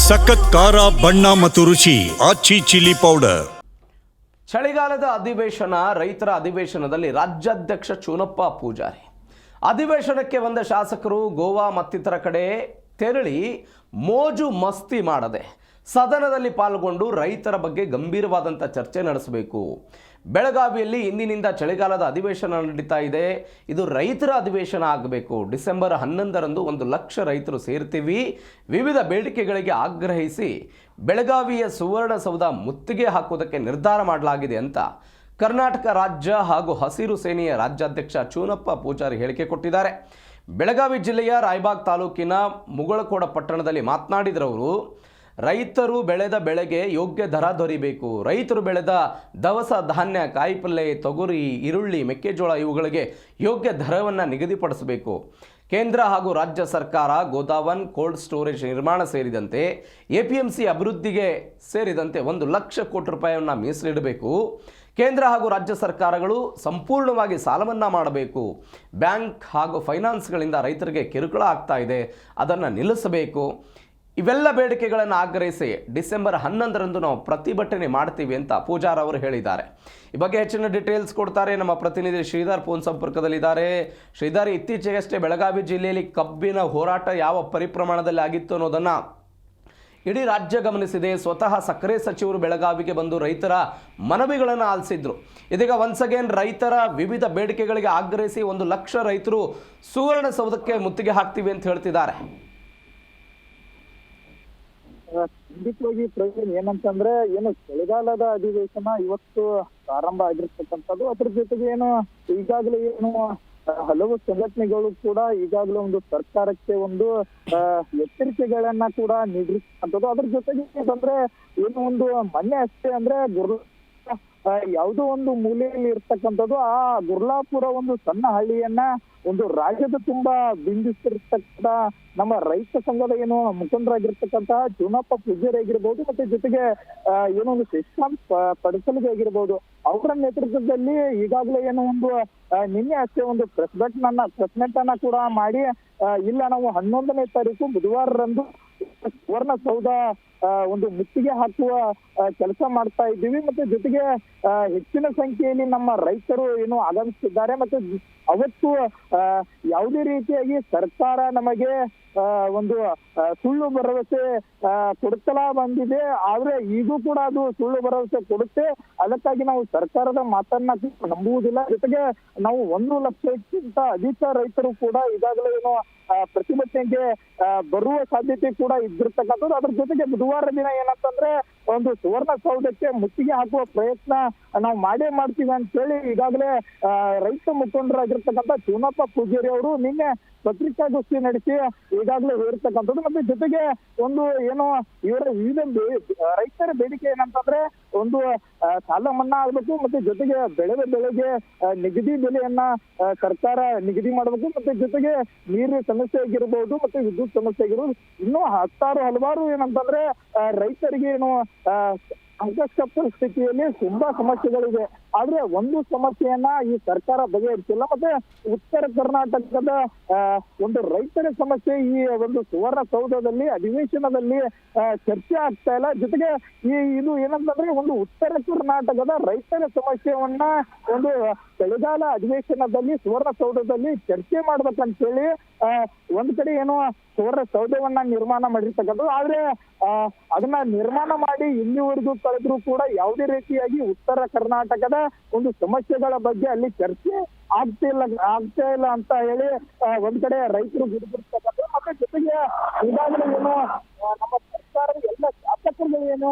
ಸಖತ್ ಖಾರ ಬಣ್ಣ ಮತ್ತು ರುಚಿ ಆಚಿ ಚಿಲ್ಲಿ ಪೌಡರ್. ಚಳಿಗಾಲದ ಅಧಿವೇಶನ, ರೈತರ ಅಧಿವೇಶನದಲ್ಲಿ ರಾಜ್ಯಾಧ್ಯಕ್ಷ ಚೂನಪ್ಪ ಪೂಜಾರಿ ಅಧಿವೇಶನಕ್ಕೆ ಬಂದ ಶಾಸಕರು ಗೋವಾ ಮತ್ತಿತರ ಕಡೆ ತೆರಳಿ ಮೋಜು ಮಸ್ತಿ ಮಾಡದೆ ಸದನದಲ್ಲಿ ಪಾಲ್ಗೊಂಡು ರೈತರ ಬಗ್ಗೆ ಗಂಭೀರವಾದಂಥ ಚರ್ಚೆ ನಡೆಸಬೇಕು. ಬೆಳಗಾವಿಯಲ್ಲಿ ಇಂದಿನಿಂದ ಚಳಿಗಾಲದ ಅಧಿವೇಶನ ನಡೀತಾ ಇದೆ. ಇದು ರೈತರ ಅಧಿವೇಶನ ಆಗಬೇಕು. ಡಿಸೆಂಬರ್ 11ರಂದು 1 ಲಕ್ಷ ರೈತರು ಸೇರ್ತೀವಿ. ವಿವಿಧ ಬೇಡಿಕೆಗಳಿಗೆ ಆಗ್ರಹಿಸಿ ಬೆಳಗಾವಿಯ ಸುವರ್ಣಸೌಧ ಮುತ್ತಿಗೆ ಹಾಕುವುದಕ್ಕೆ ನಿರ್ಧಾರ ಮಾಡಲಾಗಿದೆ ಅಂತ ಕರ್ನಾಟಕ ರಾಜ್ಯ ಹಾಗೂ ಹಸಿರು ಸೇನೆಯ ರಾಜ್ಯಾಧ್ಯಕ್ಷ ಚೂನಪ್ಪ ಪೂಜಾರಿ ಹೇಳಿಕೆ ಕೊಟ್ಟಿದ್ದಾರೆ. ಬೆಳಗಾವಿ ಜಿಲ್ಲೆಯ ರಾಯಬಾಗ್ ತಾಲೂಕಿನ ಮುಗಳಕೋಡ ಪಟ್ಟಣದಲ್ಲಿ ಮಾತನಾಡಿದರವರು, ರೈತರು ಬೆಳೆದ ಬೆಳೆಗೆ ಯೋಗ್ಯ ದರ ದೊರೆಯಬೇಕು. ರೈತರು ಬೆಳೆದ ದವಸ ಧಾನ್ಯ, ಕಾಯಿಪಲ್ಯ, ತೊಗರಿ, ಈರುಳ್ಳಿ, ಮೆಕ್ಕೆಜೋಳ ಇವುಗಳಿಗೆ ಯೋಗ್ಯ ದರವನ್ನು ನಿಗದಿಪಡಿಸಬೇಕು. ಕೇಂದ್ರ ಹಾಗೂ ರಾಜ್ಯ ಸರ್ಕಾರ ಗೋದಾವನ್, ಕೋಲ್ಡ್ ಸ್ಟೋರೇಜ್ ನಿರ್ಮಾಣ ಸೇರಿದಂತೆ APMC ಅಭಿವೃದ್ಧಿಗೆ ಸೇರಿದಂತೆ 1 ಲಕ್ಷ ಕೋಟಿ ರೂಪಾಯಿಯನ್ನು ಮೀಸಲಿಡಬೇಕು. ಕೇಂದ್ರ ಹಾಗೂ ರಾಜ್ಯ ಸರ್ಕಾರಗಳು ಸಂಪೂರ್ಣವಾಗಿ ಸಾಲಮನ್ನಾ ಮಾಡಬೇಕು. ಬ್ಯಾಂಕ್ ಹಾಗೂ ಫೈನಾನ್ಸ್ಗಳಿಂದ ರೈತರಿಗೆ ಕಿರುಕುಳ ಆಗ್ತಾ ಇದೆ, ಅದನ್ನು ನಿಲ್ಲಿಸಬೇಕು. ಇವೆಲ್ಲ ಬೇಡಿಕೆಗಳನ್ನು ಆಗ್ರಹಿಸಿ ಡಿಸೆಂಬರ್ 11ರಂದು ನಾವು ಪ್ರತಿಭಟನೆ ಮಾಡ್ತೀವಿ ಅಂತ ಪೂಜಾರ್ ಅವರು ಹೇಳಿದ್ದಾರೆ. ಈ ಬಗ್ಗೆ ಹೆಚ್ಚಿನ ಡೀಟೇಲ್ಸ್ ಕೊಡ್ತಾರೆ ನಮ್ಮ ಪ್ರತಿನಿಧಿ ಶ್ರೀಧರ್ ಫೋನ್ ಸಂಪರ್ಕದಲ್ಲಿದ್ದಾರೆ. ಶ್ರೀಧರ್, ಇತ್ತೀಚೆಗಷ್ಟೇ ಬೆಳಗಾವಿ ಜಿಲ್ಲೆಯಲ್ಲಿ ಕಬ್ಬಿನ ಹೋರಾಟ ಯಾವ ಪರಿಪ್ರಮಾಣದಲ್ಲಿ ಆಗಿತ್ತು ಅನ್ನೋದನ್ನು ಇಡೀ ರಾಜ್ಯ ಗಮನಿಸಿದೆ. ಸ್ವತಃ ಸಕ್ಕರೆ ಸಚಿವರು ಬೆಳಗಾವಿಗೆ ಬಂದು ರೈತರ ಮನವಿಗಳನ್ನು ಆಲಿಸಿದ್ರು. ಇದೀಗ ಒನ್ಸ್ ಅಗೇನ್ ರೈತರ ವಿವಿಧ ಬೇಡಿಕೆಗಳಿಗೆ ಆಗ್ರಹಿಸಿ 1 ಲಕ್ಷ ರೈತರು ಸುವರ್ಣಸೌಧಕ್ಕೆ ಮುತ್ತಿಗೆ ಹಾಕ್ತೀವಿ ಅಂತ ಹೇಳ್ತಿದ್ದಾರೆ. ಖಂಡಿತವಾಗಿ ಪ್ರವೀಣ್, ಏನಂತಂದ್ರೆ ಏನು ಚಳಿಗಾಲದ ಅಧಿವೇಶನ ಇವತ್ತು ಪ್ರಾರಂಭ ಆಗಿರ್ತಕ್ಕಂಥದ್ದು. ಅದ್ರ ಜೊತೆಗೆ ಏನು ಈಗಾಗಲೇ ಏನು ಹಲವು ಸಂಘಟನೆಗಳು ಕೂಡ ಈಗಾಗಲೇ ಒಂದು ಸರ್ಕಾರಕ್ಕೆ ಒಂದು ಎಚ್ಚರಿಕೆಗಳನ್ನ ಕೂಡ ನೀಡಿರ್ತಕ್ಕಂಥದ್ದು. ಅದ್ರ ಜೊತೆಗೆ ಅಂತಂದ್ರೆ ಏನು ಒಂದು ಮೊನ್ನೆ ಅಷ್ಟೇ ಅಂದ್ರೆ ಯಾವುದೋ ಒಂದು ಮೂಲೆಯಲ್ಲಿ ಇರ್ತಕ್ಕಂಥದ್ದು ಆ ಗುರ್ಲಾಪುರ ಒಂದು ಸಣ್ಣ ಹಳ್ಳಿಯನ್ನ ಒಂದು ರಾಜ್ಯದ ತುಂಬಾ ಬಿಂಬಿಸಿರ್ತಕ್ಕಂಥ ನಮ್ಮ ರೈತ ಸಂಘದ ಏನು ಮುಖಂಡರಾಗಿರ್ತಕ್ಕಂತಹ ಚೂನಪ್ಪ ಪೂಜಾರಿ ಆಗಿರ್ಬೋದು, ಮತ್ತೆ ಜೊತೆಗೆ ಏನೋ ಒಂದು ಶಶಾಂಕ್ ಪಡಸಲ್ಗೆ ಆಗಿರ್ಬೋದು, ಅವರ ನೇತೃತ್ವದಲ್ಲಿ ಈಗಾಗಲೇ ಏನೋ ಒಂದು ನಿನ್ನೆ ಅಷ್ಟೇ ಒಂದು ಪ್ರೆಸ್ ಮೀಟ್ ಅನ್ನ ಕೂಡ ಮಾಡಿ ಇಲ್ಲ ನಾವು 11ನೇ ತಾರೀಕು ಬುಧವಾರರಂದು ಸುವರ್ಣಸೌಧ ಒಂದು ಮುತ್ತಿಗೆ ಹಾಕುವ ಕೆಲಸ ಮಾಡ್ತಾ ಇದ್ದೀವಿ. ಮತ್ತೆ ಜೊತೆಗೆ ಹೆಚ್ಚಿನ ಸಂಖ್ಯೆಯಲ್ಲಿ ನಮ್ಮ ರೈತರು ಏನು ಆಗಮಿಸಿದ್ದಾರೆ. ಮತ್ತೆ ಅವತ್ತು ಯಾವುದೇ ರೀತಿಯಾಗಿ ಸರ್ಕಾರ ನಮಗೆ ಒಂದು ಸುಳ್ಳು ಭರವಸೆ ಕೊಡುತ್ತಲಾ ಬಂದಿದೆ. ಆದ್ರೆ ಈಗೂ ಕೂಡ ಅದು ಸುಳ್ಳು ಭರವಸೆ ಕೊಡುತ್ತೆ. ಅದಕ್ಕಾಗಿ ನಾವು ಸರ್ಕಾರದ ಮಾತನ್ನ ನಂಬುವುದಿಲ್ಲ. ಜೊತೆಗೆ ನಾವು 1 ಲಕ್ಷಕ್ಕಿಂತ ಅಧಿಕ ರೈತರು ಕೂಡ ಈಗಾಗಲೇ ಏನು ಪ್ರತಿಭಟನೆಗೆ ಬರುವ ಸಾಧ್ಯತೆ ಕೂಡ ಇದ್ದಿರ್ತಕ್ಕಂಥದ್ದು. ಅದ್ರ ಜೊತೆಗೆ ಬುಧವಾರ ದಿನ ಏನಂತಂದ್ರೆ ಒಂದು ಸುವರ್ಣಸೌಧಕ್ಕೆ ಮುತ್ತಿಗೆ ಹಾಕುವ ಪ್ರಯತ್ನ ನಾವು ಮಾಡೇ ಮಾಡ್ತೀವಿ ಅಂತ ಹೇಳಿ ಈಗಾಗಲೇ ರೈತ ಮುಖಂಡರಾಗಿರ್ತಕ್ಕಂಥ ಚೂನಪ್ಪ ಪೂಜಾರಿ ಅವರು ನಿನ್ನೆ ಪತ್ರಿಕಾಗೋಷ್ಠಿ ನಡೆಸಿ ಈಗಾಗಲೇ ಹೇಳಿರ್ತಕ್ಕಂಥದ್ದು. ಮತ್ತೆ ಜೊತೆಗೆ ಒಂದು ಏನು ಇವರ ವಿವಿಧ ರೈತರ ಬೇಡಿಕೆ ಏನಂತಂದ್ರೆ ಒಂದು ಸಾಲ ಮನ್ನಾ ಆಗ್ಬೇಕು, ಮತ್ತೆ ಜೊತೆಗೆ ಬೆಳೆಗೆ ನಿಗದಿ ಬೆಲೆಯನ್ನ ಸರ್ಕಾರ ನಿಗದಿ ಮಾಡಬೇಕು, ಮತ್ತೆ ಜೊತೆಗೆ ನೀರಿನ ಸಮಸ್ಯೆ ಆಗಿರ್ಬೋದು, ಮತ್ತೆ ವಿದ್ಯುತ್ ಸಮಸ್ಯೆ ಆಗಿರ್ಬೋದು, ಇನ್ನೂ ಹಲವಾರು ಏನಂತಂದ್ರೆ ರೈತರಿಗೆ ಏನು ಸಂಕಷ್ಟ ಪರಿಸ್ಥಿತಿಯಲ್ಲಿ ತುಂಬಾ ಸಮಸ್ಯೆಗಳಿವೆ. ಆದ್ರೆ ಒಂದು ಸಮಸ್ಯೆಯನ್ನ ಈ ಸರ್ಕಾರ ಬಗೆಹರಿಸಿಲ್ಲ. ಮತ್ತೆ ಉತ್ತರ ಕರ್ನಾಟಕದ ಒಂದು ರೈತರ ಸಮಸ್ಯೆ ಈ ಒಂದು ಸುವರ್ಣಸೌಧದಲ್ಲಿ ಅಧಿವೇಶನದಲ್ಲಿ ಚರ್ಚೆ ಆಗ್ತಾ ಇಲ್ಲ. ಜೊತೆಗೆ ಇದು ಏನಂತಂದ್ರೆ ಒಂದು ಉತ್ತರ ಕರ್ನಾಟಕದ ರೈತರ ಸಮಸ್ಯೆಯನ್ನ ಒಂದು ಚಳಿಗಾಲ ಅಧಿವೇಶನದಲ್ಲಿ ಸುವರ್ಣಸೌಧದಲ್ಲಿ ಚರ್ಚೆ ಮಾಡ್ಬೇಕಂತ ಹೇಳಿ ಒಂದ್ ಕಡೆ ಏನೋ ಸುವರ್ಣಸೌಧವನ್ನ ನಿರ್ಮಾಣ ಮಾಡಿರ್ತಕ್ಕಂಥದ್ದು. ಆದ್ರೆ ಅದನ್ನ ನಿರ್ಮಾಣ ಮಾಡಿ ಇಲ್ಲಿವರೆಗೂ ಕಳೆದ್ರು ಕೂಡ ಯಾವುದೇ ರೀತಿಯಾಗಿ ಉತ್ತರ ಕರ್ನಾಟಕದ ಒಂದು ಸಮಸ್ಯೆಗಳ ಬಗ್ಗೆ ಅಲ್ಲಿ ಚರ್ಚೆ ಆಗ್ತಾ ಇಲ್ಲ ಅಂತ ಹೇಳಿ ಒಂದ್ ಕಡೆ ರೈತರು ಗುರುತಿರ್ತಕ್ಕಂಥದ್ದು. ಮತ್ತೆ ಜೊತೆಗೆ ಈಗಾಗಲೇ ಏನು ನಮ್ಮ ಸರ್ಕಾರದ ಎಲ್ಲ ಶಾಸಕರು ಏನು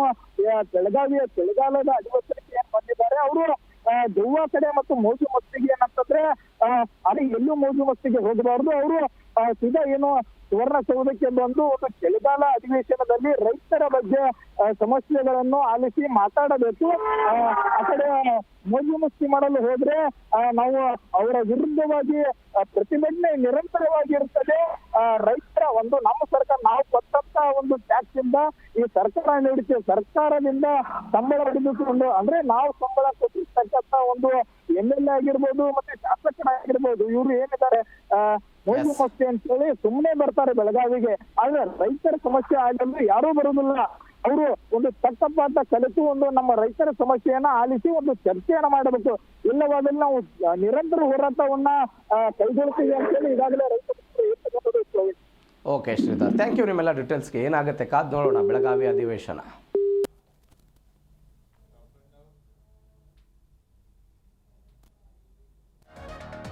ಬೆಳಗಾವಿಯ ಚಳಿಗಾಲದ ಅಧಿವೇಶನಕ್ಕೆ ಏನ್ ಬಂದಿದ್ದಾರೆ, ಅವರು ಗೋವಾ ಕಡೆ ಮತ್ತು ಮೋಜು ಮಸ್ತಿಗೆ ಏನಂತಂದ್ರೆ ಅಲ್ಲಿ ಎಲ್ಲೂ ಮೋಜು ಮಸ್ತಿಗೆ ಹೋಗಬಾರ್ದು, ಅವರು ಸೀದಾ ಏನು ಸುವರ್ಣಸೌಧಕ್ಕೆ ಬಂದು ಒಂದು ಚಳಿಗಾಲ ಅಧಿವೇಶನದಲ್ಲಿ ರೈತರ ಬಗ್ಗೆ ಸಮಸ್ಯೆಗಳನ್ನು ಆಲಿಸಿ ಮಾತಾಡಬೇಕು. ಆ ಕಡೆ ಮೋಜು ಮಸ್ತಿ ಮಾಡಲು ಹೋದ್ರೆ ನಾವು ಅವರ ವಿರುದ್ಧವಾಗಿ ಪ್ರತಿಭಟನೆ ನಿರಂತರವಾಗಿ ಇರ್ತದೆ. ರೈತರ ಒಂದು ನಮ್ಮ ಸರ್ಕಾರ ನಾವು ಕೊಟ್ಟಂತ ಒಂದು ಟ್ಯಾಕ್ಸ್ ಇಂದ ಈ ಸರ್ಕಾರ ನೀಡುತ್ತೆ, ಸರ್ಕಾರದಿಂದ ಸಂಬಳ ಪಡೆದುಕೊಂಡು ಅಂದ್ರೆ ನಾವು ಸಂಬಳ ಕೊಟ್ಟಿರ್ತಕ್ಕಂಥ ಒಂದು MLA ಆಗಿರ್ಬೋದು, ಮತ್ತೆ ಶಾಸಕರಾಗಿರ್ಬೋದು, ಇವ್ರು ಏನಿದ್ದಾರೆ ಮೋಜು ಮಸ್ತಿ ಅಂತ ಹೇಳಿ ಸುಮ್ಮನೆ ಬರ್ತಾರೆ ಬೆಳಗಾವಿಗೆ. ಆದ್ರೆ ರೈತರ ಸಮಸ್ಯೆ ಆಗಂದ್ರೆ ಯಾರೂ ಬರುವುದಿಲ್ಲ. ಅವರು ಒಂದು ತಕ್ಕಪಾಠ ಕಲಿತು ಒಂದು ನಮ್ಮ ರೈತರ ಸಮಸ್ಯೆಯನ್ನ ಆಲಿಸಿ ಒಂದು ಚರ್ಚೆಯನ್ನ ಮಾಡಬೇಕು. ಇಲ್ಲವಾದಲ್ಲಿ ನಾವು ನಿರಂತರ ಹೋರಾಟವನ್ನ ಕೈಗೊಳ್ತೀವಿ ಅಂತ ಹೇಳಿ ಈಗಾಗಲೇ ರೈತರು. Okay Sridhar, thank you. ನಿಮ್ಮೆಲ್ಲ ಡೀಟೇಲ್ಸ್ಗೆ ಏನಾಗುತ್ತೆ ಕಾದ್ ನೋಡೋಣ ಬೆಳಗಾವಿ ಅಧಿವೇಶನ.